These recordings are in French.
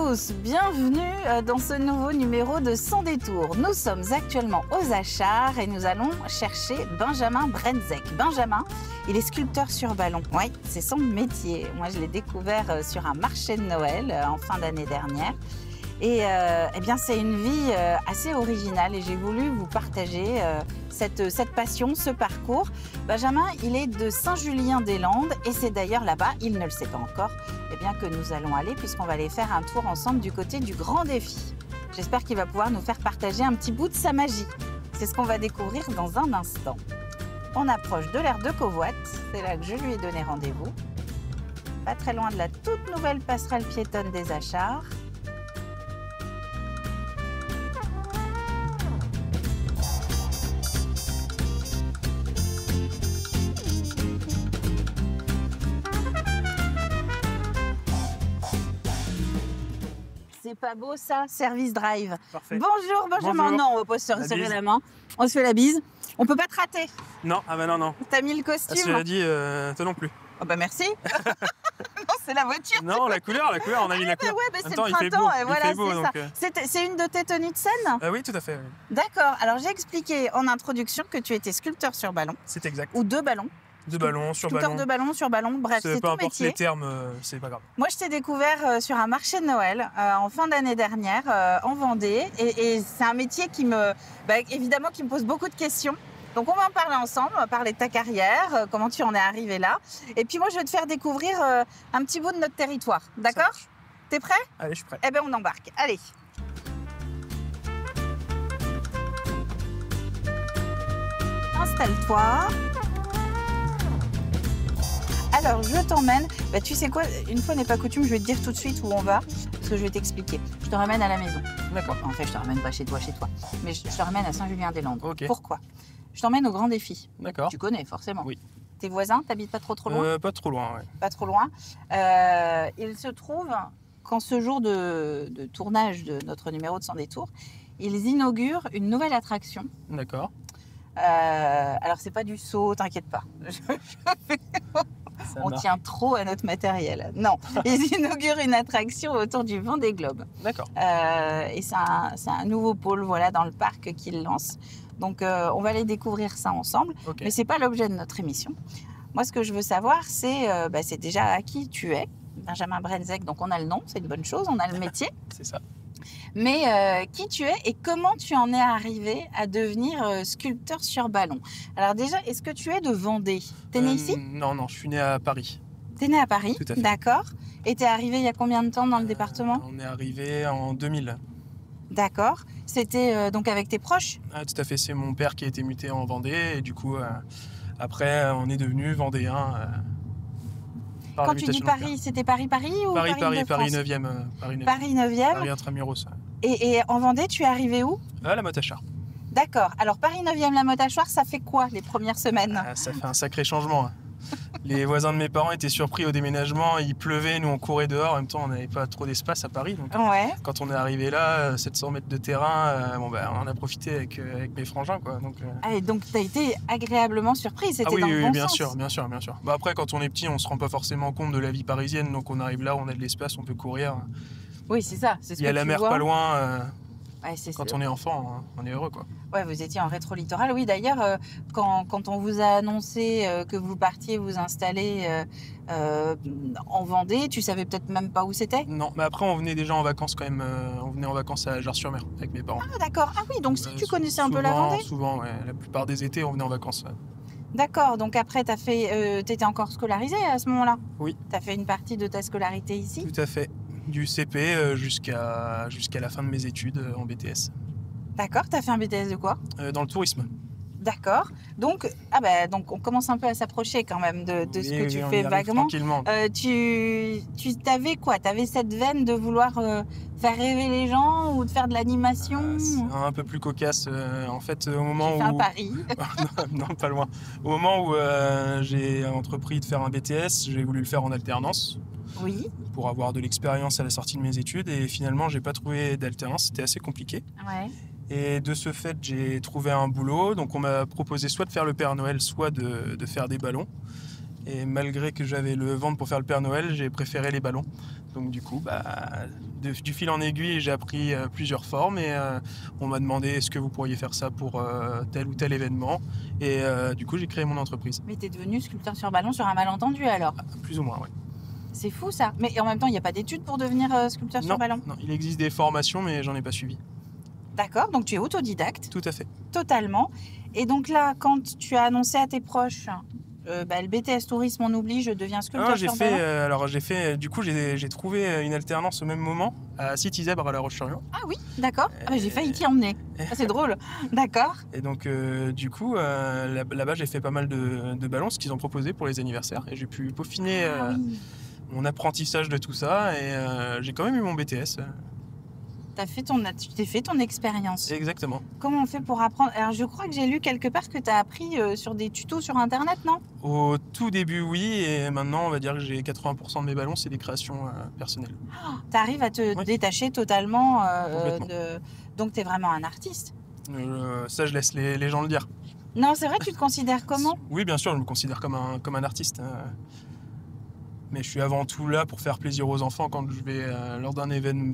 tous, bienvenue dans ce nouveau numéro de Sans détour. Nous sommes actuellement aux Achards et nous allons chercher Benjamin Brenzek. Benjamin, il est sculpteur sur ballon. Oui, c'est son métier. Moi, je l'ai découvert sur un marché de Noël en fin d'année dernière. Et eh bien, c'est une vie assez originale et j'ai voulu vous partager cette passion, ce parcours. Benjamin, il est de Saint-Julien-des-Landes et c'est d'ailleurs là-bas, il ne le sait pas encore, eh bien, que nous allons aller puisqu'on va aller faire un tour ensemble du côté du Grand Défi. J'espère qu'il va pouvoir nous faire partager un petit bout de sa magie. C'est ce qu'on va découvrir dans un instant. On approche de l'aire de Covoite, c'est là que je lui ai donné rendez-vous. Pas très loin de la toute nouvelle passerelle piétonne des Achards. C'est pas beau ça, service drive. Parfait. Bonjour Benjamin. Bonjour. Non, on va pas se serrer la main. On se fait la bise. On peut pas te rater. Non, ah bah non. T'as mis le Ah, costume. cela dit, toi non plus. Oh bah merci. Non, c'est la voiture. Non, la couleur, on a mis la couleur. Ouais, bah, En c'est même temps, le il fait printemps. beau, Et il voilà, fait beau, c'est donc, ça. C'est une de tes tenues de scène. oui, tout à fait. Oui. D'accord. Alors j'ai expliqué en introduction que tu étais sculpteur sur ballon C'est exact. ou de ballon. De ballon, sur Sculpteur ballon. de ballon, sur ballon. Bref, c'est Peu ton importe métier. les termes, c'est pas grave. Moi, je t'ai découvert sur un marché de Noël en fin d'année dernière en Vendée. Et c'est un métier qui évidemment, qui me pose beaucoup de questions. Donc, on va en parler ensemble. On va parler de ta carrière, comment tu en es arrivé là. Et puis, moi, je vais te faire découvrir un petit bout de notre territoire. D'accord? T'es prêt? Allez, je suis prêt. Eh bien, on embarque. Allez. Installe-toi. Alors, je t'emmène. Bah, tu sais quoi, une fois n'est pas coutume, je vais te dire tout de suite où on va, parce que je vais t'expliquer. Je te ramène à la maison. D'accord. En fait, je te ramène pas chez toi, mais je te ramène à Saint-Julien-des-Landes. Ok. Pourquoi? Je t'emmène au Grand Défi. D'accord. Tu connais forcément. Oui. Tes voisins, t'habites pas trop loin? Pas trop loin, ouais. Pas trop loin. Il se trouve qu'en ce jour de tournage de notre numéro de Sans détour, ils inaugurent une nouvelle attraction. D'accord. Alors, c'est pas du saut, t'inquiète pas. Ça On marche. tient trop à notre matériel. Non, ils inaugurent une attraction autour du Vendée Globe. D'accord. Et c'est un nouveau pôle voilà, dans le parc qu'ils lancent. Donc, on va aller découvrir ça ensemble. Ok. Mais ce n'est pas l'objet de notre émission. Moi, ce que je veux savoir, c'est déjà à qui tu es, Benjamin Brenzek. Donc, on a le nom, c'est une bonne chose, on a le métier. C'est ça. Mais qui tu es et comment tu en es arrivé à devenir sculpteur sur ballon? Alors déjà, est-ce que tu es de Vendée? T'es né ici? Non, je suis né à Paris. T'es né à Paris? Tout à fait. D'accord. Et t'es arrivé il y a combien de temps dans le département? On est arrivé en 2000. D'accord. C'était donc avec tes proches? Ah, tout à fait, c'est mon père qui a été muté en Vendée et du coup, après, on est devenu vendéen. Par Quand la tu dis mutation de mon Paris, c'était Paris ou Paris, Paris Paris 9e? 9e. Paris 9e. Paris 9e. Paris Intramuros. Et en Vendée, tu es arrivé où? Ah, la Motte-à-Char. D'accord. Alors Paris 9e, la Motte-à-Char, ça fait quoi les premières semaines? Ah, ça fait un sacré changement. Hein. Les voisins de mes parents étaient surpris au déménagement, il pleuvait, nous on courait dehors, en même temps on n'avait pas trop d'espace à Paris. Donc, Ouais. quand on est arrivé là, 700 mètres de terrain, on en a profité avec mes frangins. Quoi, donc, Ah, et donc tu as été agréablement surprise, c'était oui, dans le bon bien sens. sûr. Bah, après, quand on est petit, on se rend pas forcément compte de la vie parisienne, donc on arrive là, on a de l'espace, on peut courir. Oui, c'est ça. C'est ce Il y a que la tu mer vois. pas loin. Ouais, c'est Quand ça. on est enfant, hein, on est heureux. Quoi. Ouais, vous étiez en rétro-littoral. Oui, d'ailleurs, quand on vous a annoncé que vous partiez vous installer en Vendée, tu savais peut-être même pas où c'était? Non, mais après on venait déjà en vacances quand même. On venait en vacances à Jars-sur-Mer avec mes parents. Ah, d'accord. Ah oui, donc si tu connaissais un peu la Souvent, Vendée. Souvent, ouais. La plupart des étés, on venait en vacances. Ouais. D'accord. Donc après, t'étais encore scolarisé à ce moment-là? Oui. Tu as fait une partie de ta scolarité ici? Tout à fait. Du CP jusqu'à la fin de mes études en BTS. D'accord. Tu as fait un BTS de quoi? Dans le tourisme. D'accord. Donc, donc on commence un peu à s'approcher quand même de ce que tu on y fais arrive vaguement. Tranquillement. Tu t'avais quoi? Tu avais cette veine de vouloir faire rêver les gens ou de faire de l'animation? C'est un peu plus cocasse. En fait, au moment Tu fais un où... pari. non, pas loin. Au moment où j'ai entrepris de faire un BTS, j'ai voulu le faire en alternance Oui. pour avoir de l'expérience à la sortie de mes études. Et finalement, j'ai pas trouvé d'alternance. C'était assez compliqué. Ouais. Et de ce fait, j'ai trouvé un boulot. Donc, on m'a proposé soit de faire le Père Noël, soit de faire des ballons. Et malgré que j'avais le ventre pour faire le Père Noël, j'ai préféré les ballons. Donc du coup, du fil en aiguille, j'ai appris plusieurs formes et on m'a demandé est-ce que vous pourriez faire ça pour tel ou tel événement. Et du coup, j'ai créé mon entreprise. Mais t'es devenu sculpteur sur ballon sur un malentendu alors? Plus ou moins, oui. C'est fou ça. Mais en même temps, il n'y a pas d'études pour devenir sculpteur sur ballon? Non, il existe des formations, mais j'en ai pas suivi. D'accord, donc tu es autodidacte? Tout à fait. Totalement. Et donc là, quand tu as annoncé à tes proches, le BTS Tourisme on oublie, je deviens sculpteur sur ballon? J'ai trouvé une alternance au même moment à City Zèbre à La Roche-sur-Yon. Ah oui, d'accord. J'ai failli t'y emmener. C'est drôle. D'accord. Et donc, là-bas, j'ai fait pas mal de ballons, ce qu'ils ont proposé pour les anniversaires. Et j'ai pu peaufiner mon apprentissage de tout ça. Et j'ai quand même eu mon BTS. Tu t'es fait ton expérience. Exactement. Comment on fait pour apprendre? Alors, je crois que j'ai lu quelque part que tu as appris sur des tutos sur Internet, non? Au tout début, oui. Et maintenant, on va dire que j'ai 80% de mes ballons, c'est des créations personnelles. Tu arrives à te détacher totalement Complètement. Donc, tu es vraiment un artiste. Ça, je laisse les gens le dire. Non, c'est vrai, tu te considères comment? Oui, bien sûr, je me considère comme un artiste. Mais je suis avant tout là pour faire plaisir aux enfants. Quand je vais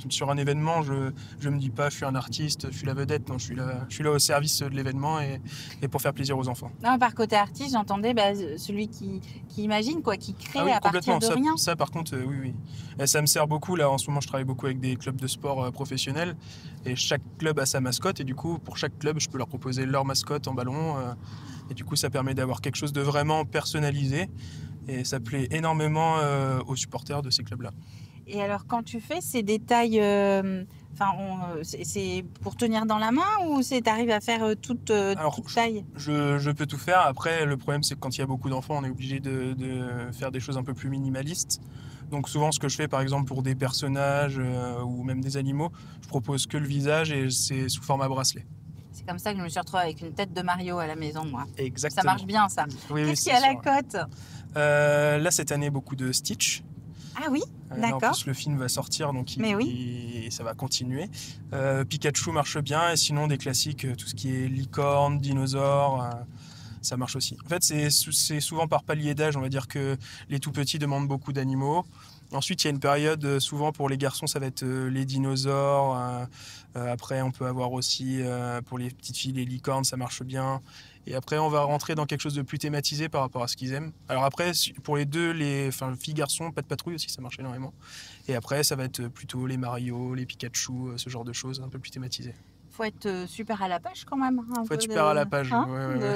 sur un événement, je me dis pas je suis un artiste, je suis la vedette. Non, je suis là au service de l'événement et pour faire plaisir aux enfants. Non, par côté artiste, j'entendais celui qui imagine, quoi, qui crée à partir de rien. Ça, par contre, oui. Et ça me sert beaucoup. Là, en ce moment, je travaille beaucoup avec des clubs de sport professionnels. Et chaque club a sa mascotte. Et du coup, pour chaque club, je peux leur proposer leur mascotte en ballon. Et du coup, ça permet d'avoir quelque chose de vraiment personnalisé. Et ça plaît énormément aux supporters de ces clubs-là. Et alors, quand tu fais ces détails, c'est pour tenir dans la main ou t'arrives à faire toute taille? Je peux tout faire. Après, le problème, c'est que quand il y a beaucoup d'enfants, on est obligé de faire des choses un peu plus minimalistes. Donc souvent, ce que je fais, par exemple, pour des personnages ou même des animaux, je propose que le visage et c'est sous format bracelet. C'est comme ça que je me suis retrouvée avec une tête de Mario à la maison, moi. Exactement. Ça marche bien, ça. Oui, Qu'est-ce qu'il y a à la cote? Là, cette année, beaucoup de Stitch. Ah oui, d'accord. En plus, le film va sortir, donc ça va continuer. Pikachu marche bien, et sinon, des classiques, tout ce qui est licorne, dinosaure, ça marche aussi. En fait, c'est souvent par palier d'âge. On va dire que les tout petits demandent beaucoup d'animaux. Ensuite, il y a une période, souvent pour les garçons, ça va être les dinosaures. Après, on peut avoir aussi, pour les petites filles, les licornes, ça marche bien. Et après, on va rentrer dans quelque chose de plus thématisé par rapport à ce qu'ils aiment. Alors après, pour les deux, filles-garçons, pas de patrouille aussi, ça marche énormément. Et après, ça va être plutôt les Mario, les Pikachu, ce genre de choses, un peu plus thématisées. Faut être super à la page quand même. Faut être super à la page.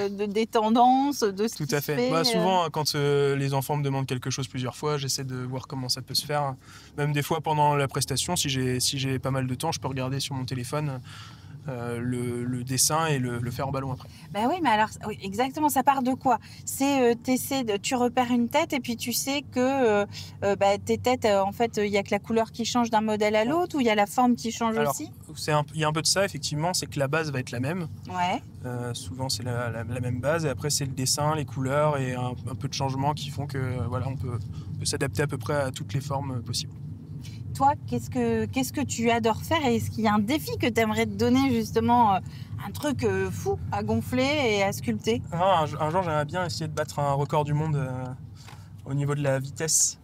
Des tendances, de ce Tout à fait. Souvent, quand les enfants me demandent quelque chose plusieurs fois, j'essaie de voir comment ça peut se faire. Même des fois, pendant la prestation, si j'ai pas mal de temps, je peux regarder sur mon téléphone le dessin et le faire en ballon après. Ben oui, mais alors, oui, exactement, ça part de quoi? C'est, tu repères une tête et puis tu sais que tes têtes, en fait, il n'y a que la couleur qui change d'un modèle à l'autre ou il y a la forme qui change aussi? Il y a un peu de ça, effectivement, c'est que la base va être la même. Ouais. Souvent, c'est la même base et après, c'est le dessin, les couleurs et un peu de changements qui font que on peut s'adapter à peu près à toutes les formes possibles. Toi, qu'est-ce que tu adores faire et est-ce qu'il y a un défi que tu aimerais te donner justement, un truc fou à gonfler et à sculpter? Un jour, j'aimerais bien essayer de battre un record du monde au niveau de la vitesse.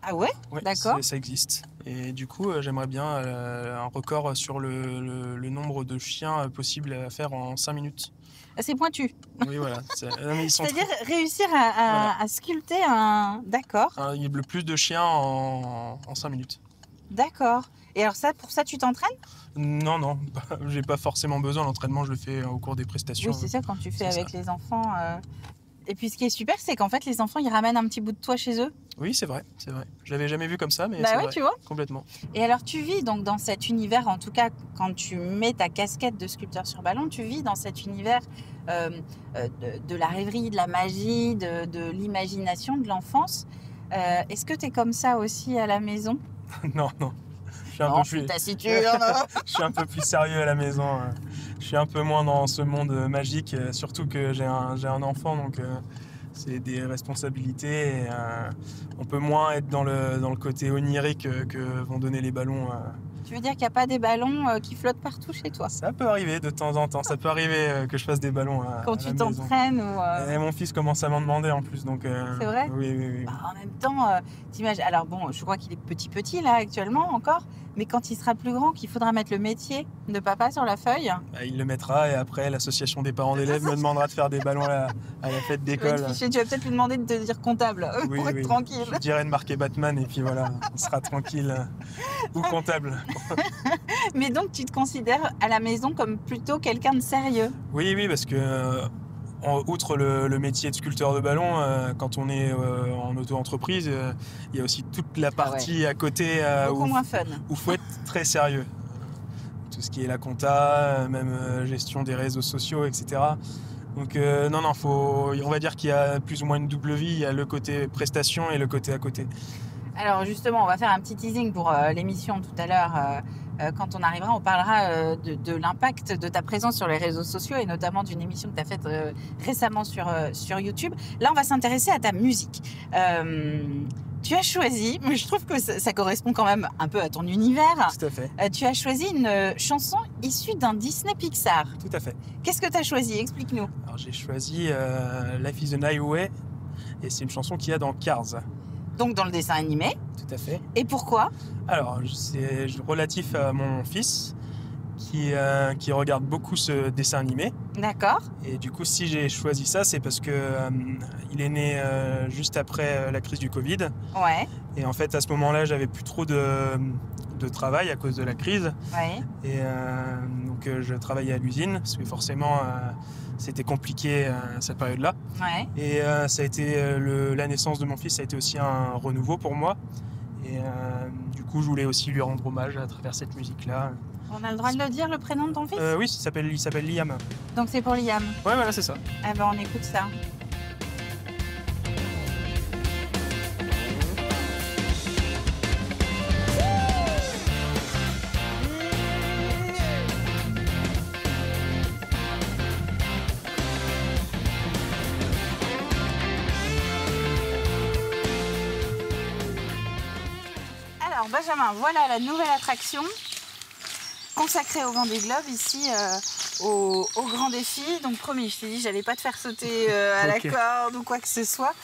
Ah ouais, d'accord. Ça existe. Et du coup, j'aimerais bien un record sur le nombre de chiens possible à faire en 5 minutes. C'est pointu. Oui, voilà. C'est-à-dire réussir à sculpter un... D'accord. Le plus de chiens en 5 minutes. D'accord. Et alors pour ça, tu t'entraînes? Non. J'ai pas forcément besoin. L'entraînement, je le fais au cours des prestations. Oui, c'est ça, quand tu fais avec les enfants. Et puis, ce qui est super, c'est qu'en fait, les enfants, ils ramènent un petit bout de toi chez eux. Oui, c'est vrai. Je l'avais jamais vu comme ça, mais c'est vrai. Tu vois. Complètement. Et alors, tu vis donc dans cet univers, en tout cas, quand tu mets ta casquette de sculpteur sur ballon, tu vis dans cet univers de la rêverie, de la magie, de l'imagination, de l'enfance. Est-ce que tu es comme ça aussi à la maison? Non. Je suis un peu plus sérieux à la maison. Je suis un peu moins dans ce monde magique, surtout que j'ai un enfant, donc c'est des responsabilités. Et, on peut moins être dans le côté onirique que vont donner les ballons Tu veux dire qu'il n'y a pas des ballons qui flottent partout chez toi? Ça peut arriver de temps en temps. Ça peut arriver que je fasse des ballons quand tu t'entraînes ou Et mon fils commence à m'en demander en plus. C'est vrai? Oui. Bah, en même temps, t'imagines. Alors bon, je crois qu'il est petit là actuellement encore, mais quand il sera plus grand, qu'il faudra mettre le métier de papa sur la feuille. Bah, il le mettra et après l'association des parents d'élèves me demandera de faire des ballons à la fête d'école. Tu vas peut-être lui demander de te dire comptable pour être tranquille. Je dirais de marquer Batman et puis voilà, on sera tranquille. Ou comptable. Mais donc tu te considères à la maison comme plutôt quelqu'un de sérieux? Oui, parce que outre le métier de sculpteur de ballon, quand on est en auto-entreprise, il y a aussi toute la partie à côté beaucoup moins fun. Où il faut être très sérieux. Tout ce qui est la compta, même gestion des réseaux sociaux, etc. Donc non, on va dire qu'il y a plus ou moins une double vie. Il y a le côté prestation et le côté à côté. Alors justement, on va faire un petit teasing pour l'émission tout à l'heure. Quand on arrivera, on parlera de l'impact de ta présence sur les réseaux sociaux et notamment d'une émission que tu as faite récemment sur YouTube. Là, on va s'intéresser à ta musique. Tu as choisi, mais je trouve que ça correspond quand même un peu à ton univers. Tout à fait. Tu as choisi une chanson issue d'un Disney Pixar. Tout à fait. Qu'est-ce que tu as choisi? Explique-nous. Alors j'ai choisi Life is an Highway et c'est une chanson qu'il y a dans Cars. Donc dans le dessin animé. Tout à fait. Et pourquoi? Alors c'est relatif à mon fils qui regarde beaucoup ce dessin animé. D'accord. Et du coup, si j'ai choisi ça, c'est parce que il est né juste après la crise du Covid. Ouais. Et en fait, à ce moment-là, j'avais plus trop de travail à cause de la crise. Ouais. Et donc, je travaillais à l'usine, parce que forcément, c'était compliqué cette période-là. Ouais. Et ça a été la naissance de mon fils, ça a été aussi un renouveau pour moi. Et du coup, je voulais aussi lui rendre hommage à travers cette musique-là. On a le droit de le dire, le prénom de ton fils? Oui, il s'appelle Liam. Donc c'est pour Liam? Ouais, voilà, c'est ça. Eh ben, on écoute ça. Alors Benjamin, voilà la nouvelle attraction consacrée au Vendée Globe ici au Grand Défi. Donc promis, je t'ai dit j'allais pas te faire sauter à la corde ou quoi que ce soit.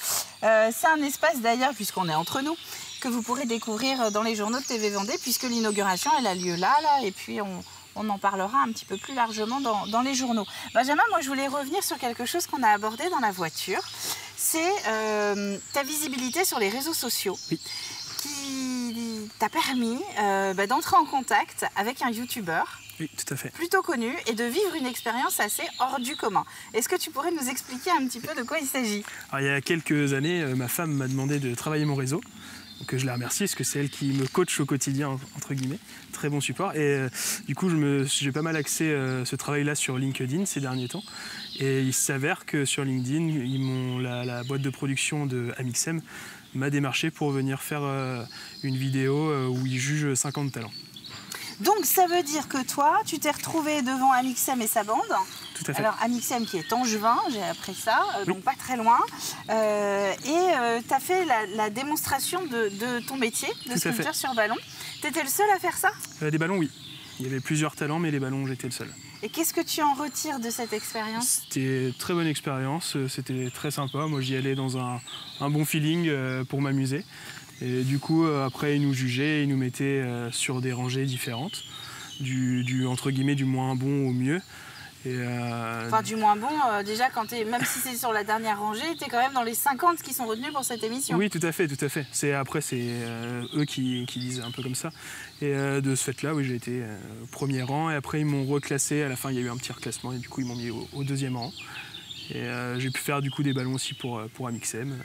C'est un espace d'ailleurs, puisqu'on est entre nous, que vous pourrez découvrir dans les journaux de TV Vendée, puisque l'inauguration elle a lieu là et puis on en parlera un petit peu plus largement dans les journaux. Benjamin, moi je voulais revenir sur quelque chose qu'on a abordé dans la voiture. C'est ta visibilité sur les réseaux sociaux. Oui. Qui t'a permis d'entrer en contact avec un youtubeur. Oui, tout à fait. Plutôt connu et de vivre une expérience assez hors du commun. Est-ce que tu pourrais nous expliquer un petit peu de quoi il s'agit? Alors, il y a quelques années, ma femme m'a demandé de travailler mon réseau. Donc je la remercie parce que c'est elle qui me coach au quotidien, entre guillemets. Très bon support. Et du coup, j'ai pas mal axé ce travail-là sur LinkedIn ces derniers temps. Et il s'avère que sur LinkedIn, la boîte de production de Amixem m'a démarché pour venir faire une vidéo où ils jugent 50 talents. Donc ça veut dire que toi, tu t'es retrouvé devant Amixem et sa bande. Tout à fait. Alors Amixem qui est angevin, j'ai appris ça, donc pas très loin. Et tu as fait la démonstration de ton métier de sculpteur sur ballon. Tu étais le seul à faire ça? Des ballons, oui. Il y avait plusieurs talents, mais les ballons, j'étais le seul. Et qu'est-ce que tu en retires de cette expérience? C'était une très bonne expérience, c'était très sympa. Moi, j'y allais dans un bon feeling pour m'amuser. Et du coup, après, ils nous jugeaient, ils nous mettaient sur des rangées différentes, entre guillemets, du moins bon au mieux. Et Enfin, du moins bon, déjà, même si c'est sur la dernière rangée, tu es quand même dans les 50 qui sont retenus pour cette émission. Oui, tout à fait, tout à fait. Après, c'est eux qui disent un peu comme ça. Et de ce fait-là, oui, j'ai été au premier rang. Et après, ils m'ont reclassé. À la fin, il y a eu un petit reclassement. Et du coup, ils m'ont mis au deuxième rang. Et j'ai pu faire du coup des ballons aussi pour Amixem,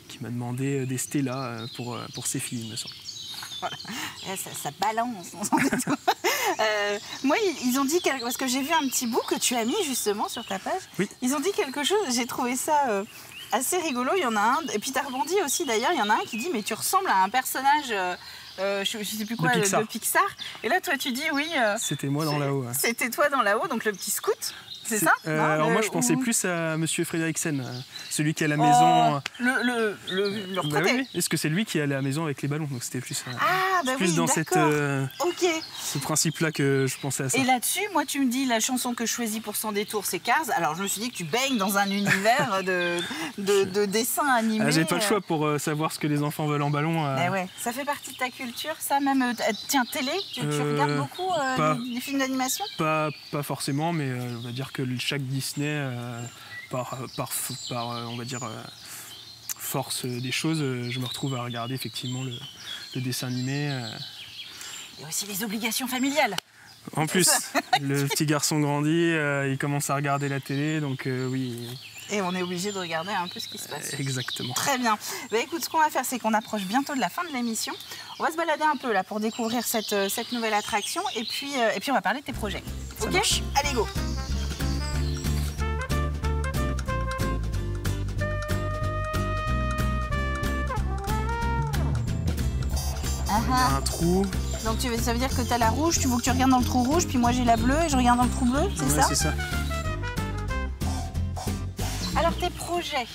qui m'a demandé des Stella pour ses filles, il me semble. Voilà. Ça balance, on s'en détourne. Moi, ils ont dit parce que j'ai vu un petit bout que tu as mis justement sur ta page. Oui. Ils ont dit quelque chose, j'ai trouvé ça assez rigolo. Il y en a un, et puis tu as rebondi aussi d'ailleurs, il y en a un qui dit mais tu ressembles à un personnage, je sais plus quoi, de Pixar. Et là, toi, tu dis oui. C'était moi dans là-haut. Ouais. C'était toi dans là-haut, donc le petit scout. C'est ça? Alors moi je pensais plus à Monsieur Frédériksen, celui qui a la maison. Le retraité. Oui. Est-ce que c'est lui qui a la maison avec les ballons? Donc c'était plus. bah plus oui, dans ok. ce principe-là que je pensais à ça. Et là-dessus, moi, tu me dis, la chanson que je choisis pour Sans détour, c'est Cars. Alors, je me suis dit que tu baignes dans un univers de dessins animés. J'ai pas le choix pour savoir ce que les enfants veulent en ballon. Ben ouais. Ça fait partie de ta culture, ça, même tiens, télé, tu regardes beaucoup les films d'animation? Pas forcément, mais on va dire que chaque Disney, par on va dire, force des choses, je me retrouve à regarder effectivement le dessin animé. Il y a aussi les obligations familiales. En plus, le petit garçon grandit, il commence à regarder la télé, donc oui. Et on est obligé de regarder un peu ce qui se passe. Exactement. Très bien. Bah, écoute, ce qu'on va faire, c'est qu'on approche bientôt de la fin de l'émission. On va se balader un peu là pour découvrir cette nouvelle attraction et puis on va parler de tes projets. Ça ok marche. Allez, go. Il y a un trou. Donc ça veut dire que tu as la rouge, tu veux que tu regardes dans le trou rouge, puis moi j'ai la bleue et je regarde dans le trou bleu, c'est ça? C'est ça. Alors tes projets,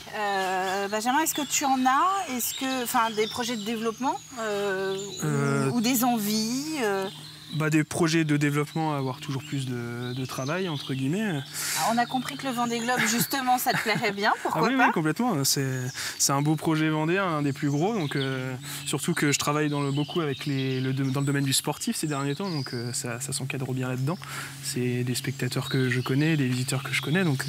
Benjamin, est-ce que tu en as? Est-ce que, enfin, des projets de développement ou des envies Des projets de développement, avoir toujours plus de travail, entre guillemets. Alors, on a compris que le Vendée Globe, justement, ça te plairait bien, pourquoi pas? Oui, complètement. C'est un beau projet vendéen, un des plus gros. Donc, surtout que je travaille beaucoup avec dans le domaine du sportif ces derniers temps, donc ça s'encadre bien là-dedans. C'est des spectateurs que je connais, des visiteurs que je connais, donc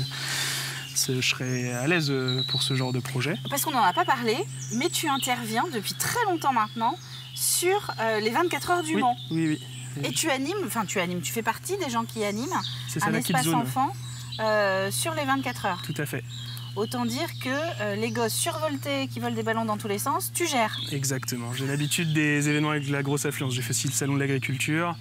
je serais à l'aise pour ce genre de projet. Parce qu'on n'en a pas parlé, mais tu interviens depuis très longtemps maintenant sur les 24 heures du Mans. Oui. Et tu fais partie des gens qui animent un la espace Kids Zone. enfant sur les 24 heures. Tout à fait. Autant dire que les gosses survoltés qui volent des ballons dans tous les sens, tu gères. Exactement. J'ai l'habitude des événements avec la grosse affluence. J'ai fait aussi le salon de l'agriculture.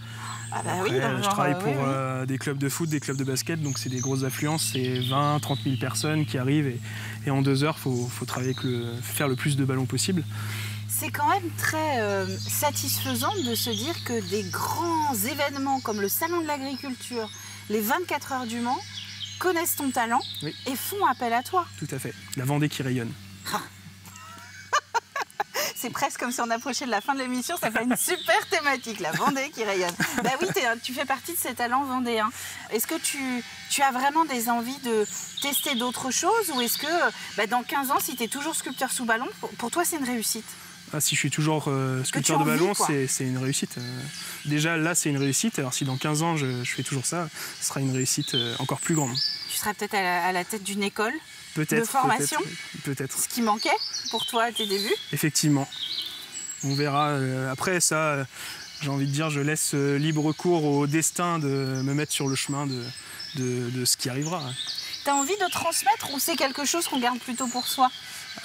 Ah bah oui, je travaille pour des clubs de foot, des clubs de basket, donc c'est des grosses affluences, c'est 20-30 000 personnes qui arrivent et en 2 heures, il faut travailler faire le plus de ballons possible. C'est quand même très satisfaisant de se dire que des grands événements comme le salon de l'agriculture, les 24 heures du Mans, connaissent ton talent et font appel à toi. Tout à fait, la Vendée qui rayonne. C'est presque comme si on approchait de la fin de l'émission, ça fait une super thématique, la Vendée qui rayonne. Bah oui, tu fais partie de ces talents vendéens. Est-ce que tu as vraiment des envies de tester d'autres choses ou est-ce que dans 15 ans, si tu es toujours sculpteur sous ballon, pour toi c'est une réussite? Si je suis toujours sculpteur de ballon, c'est une réussite. Déjà là, c'est une réussite. Alors si dans 15 ans, je fais toujours ça, ce sera une réussite encore plus grande. Tu seras peut-être à la tête d'une école de formation, peut-être. Ce qui manquait pour toi à tes débuts. Effectivement. On verra. Après ça, j'ai envie de dire, je laisse libre cours au destin de me mettre sur le chemin de ce qui arrivera. T'as envie de transmettre ou c'est quelque chose qu'on garde plutôt pour soi?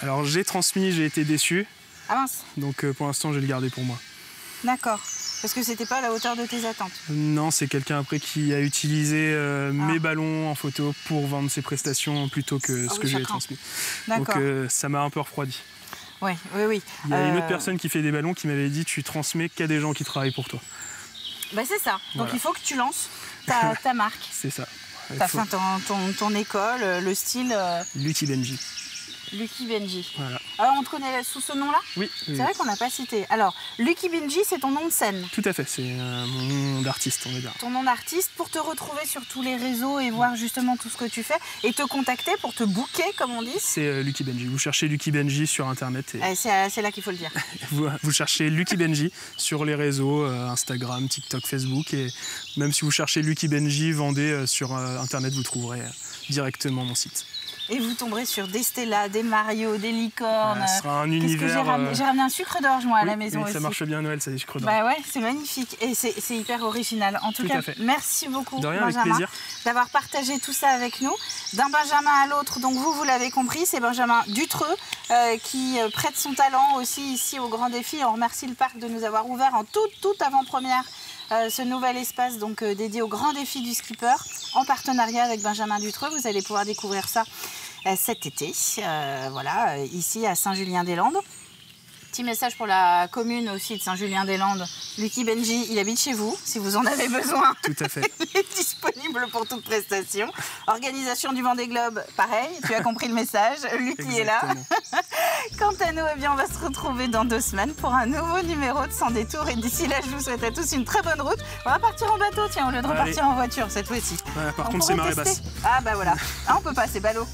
Alors j'ai transmis, j'ai été déçu. Ah mince. Donc pour l'instant, je vais le garder pour moi. D'accord. Parce que c'était pas à la hauteur de tes attentes. Non, c'est quelqu'un après qui a utilisé mes ballons en photo pour vendre ses prestations plutôt que ce que je lui ai transmis. Donc ça m'a un peu refroidi. Oui. Il y a une autre personne qui fait des ballons qui m'avait dit tu transmets qu'à des gens qui travaillent pour toi. C'est ça. Donc il faut que tu lances ta marque. C'est ça. T'as fait ton école, le style... Lucky Benji. Lucky Benji. Voilà. Alors on te connaît sous ce nom-là? Oui. C'est vrai qu'on n'a pas cité. Alors, Lucky Benji, c'est ton nom de scène? Tout à fait, c'est mon nom d'artiste, on va dire. Ton nom d'artiste pour te retrouver sur tous les réseaux et voir justement tout ce que tu fais et te contacter pour te booker, comme on dit? C'est Lucky Benji. Vous cherchez Lucky Benji sur Internet. C'est là qu'il faut le dire. Vous cherchez Lucky Benji sur les réseaux, Instagram, TikTok, Facebook. Et même si vous cherchez Lucky Benji, Vendée sur Internet, vous trouverez directement mon site. Et vous tomberez sur des Stella, des Mario, des licornes. Ce sera un univers... J'ai ramené un sucre d'orge, moi, à la maison oui, aussi. Ça marche bien à Noël, ça, des sucres d'orge. Bah ouais, c'est magnifique. Et c'est hyper original. En tout cas, merci beaucoup, de rien, Benjamin, avec d'avoir partagé tout ça avec nous. D'un Benjamin à l'autre, donc vous l'avez compris, c'est Benjamin Dutreux qui prête son talent aussi ici au Grand Défi. On remercie le parc de nous avoir ouvert en toute avant-première ce nouvel espace donc dédié au Grand Défi du skipper en partenariat avec Benjamin Dutreux. Vous allez pouvoir découvrir ça cet été, ici à Saint-Julien-des-Landes. Petit message pour la commune aussi de Saint-Julien-des-Landes. Lucky Benji, il habite chez vous, si vous en avez besoin. Tout à fait. Il est disponible pour toute prestation. Organisation du Vendée Globe, pareil, tu as compris le message. Lucky est là. Quant à nous, eh bien, on va se retrouver dans 2 semaines pour un nouveau numéro de Sans Détour. Et d'ici là, je vous souhaite à tous une très bonne route. On va partir en bateau, tiens, au lieu de repartir en voiture cette fois-ci. Ouais, par contre, c'est marée basse. Ah bah voilà. Ah, on peut pas, c'est ballot.